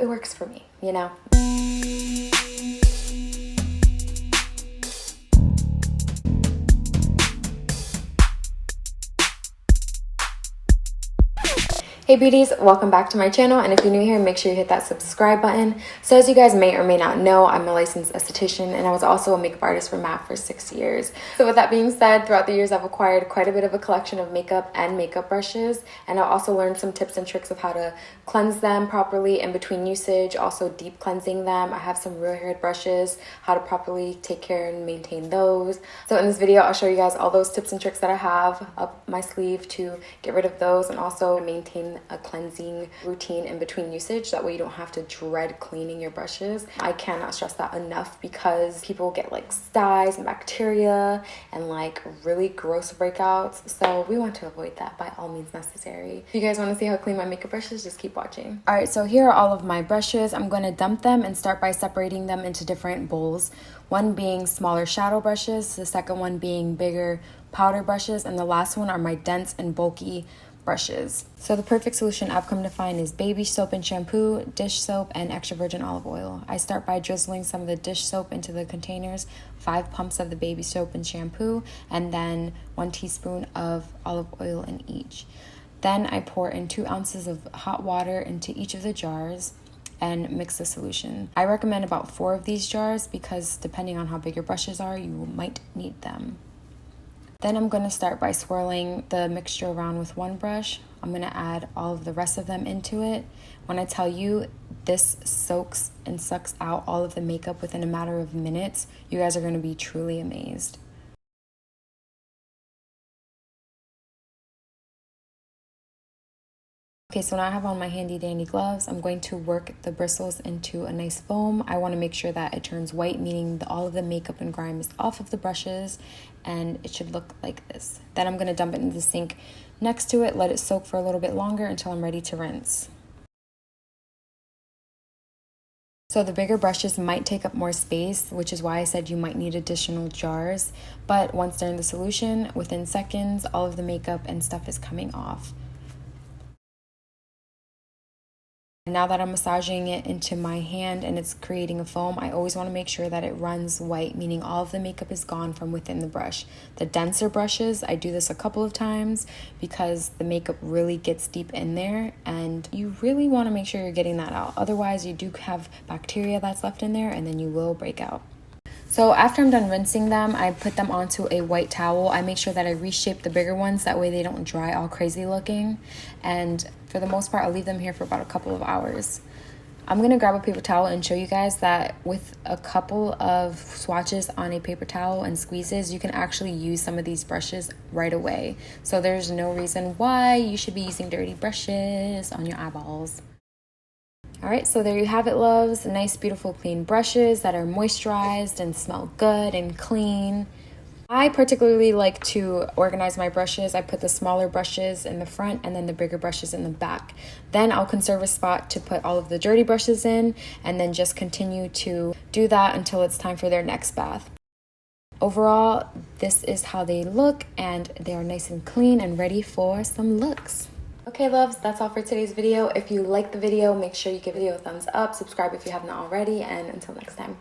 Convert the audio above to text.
it works for me, you know? Hey beauties, welcome back to my channel, and if you're new here, make sure you hit that subscribe button. So as you guys may or may not know, I'm a licensed esthetician and I was also a makeup artist for MAC for 6 years. So with that being said, throughout the years I've acquired quite a bit of a collection of makeup and makeup brushes, and I've also learned some tips and tricks of how to cleanse them properly in between usage, also deep cleansing them. I have some real haired brushes, how to properly take care and maintain those. So in this video I'll show you guys all those tips and tricks that I have up my sleeve to get rid of those and also maintain a cleansing routine in between usage. That way you don't have to dread cleaning your brushes. I cannot stress that enough because people get like styes and bacteria and like really gross breakouts. So we want to avoid that by all means necessary. If you guys want to see how I clean my makeup brushes, just keep watching. All right, so here are all of my brushes. I'm going to dump them and start by separating them into different bowls. One being smaller shadow brushes, the second one being bigger powder brushes, and the last one are my dense and bulky brushes. So the perfect solution I've come to find is baby soap and shampoo, dish soap, and extra virgin olive oil. I start by drizzling some of the dish soap into the containers, 5 pumps of the baby soap and shampoo, and then 1 teaspoon of olive oil in each. Then I pour in 2 ounces of hot water into each of the jars and mix the solution. I recommend about 4 of these jars because depending on how big your brushes are, you might need them. Then I'm going to start by swirling the mixture around with one brush. I'm going to add all of the rest of them into it. When I tell you this soaks and sucks out all of the makeup within a matter of minutes, you guys are going to be truly amazed. Okay, so now I have on my handy dandy gloves. I'm going to work the bristles into a nice foam. I want to make sure that it turns white, meaning all of the makeup and grime is off of the brushes, and it should look like this. Then I'm going to dump it into the sink next to it, let it soak for a little bit longer until I'm ready to rinse. So the bigger brushes might take up more space, which is why I said you might need additional jars, but once they're in the solution, within seconds, all of the makeup and stuff is coming off. Now that I'm massaging it into my hand and it's creating a foam, I always want to make sure that it runs white, meaning all of the makeup is gone from within the brush. The denser brushes, I do this a couple of times because the makeup really gets deep in there and you really want to make sure you're getting that out. Otherwise, you do have bacteria that's left in there and then you will break out. So after I'm done rinsing them, I put them onto a white towel. I make sure that I reshape the bigger ones, that way they don't dry all crazy looking. And for the most part, I'll leave them here for about a couple of hours. I'm going to grab a paper towel and show you guys that with a couple of swatches on a paper towel and squeezes, you can actually use some of these brushes right away. So there's no reason why you should be using dirty brushes on your eyeballs. Alright, so there you have it, loves. Nice, beautiful, clean brushes that are moisturized and smell good and clean. I particularly like to organize my brushes. I put the smaller brushes in the front and then the bigger brushes in the back. Then I'll conserve a spot to put all of the dirty brushes in and then just continue to do that until it's time for their next bath. Overall, this is how they look and they are nice and clean and ready for some looks. Okay, loves, that's all for today's video. If you liked the video, make sure you give the video a thumbs up, subscribe if you have not already, and until next time.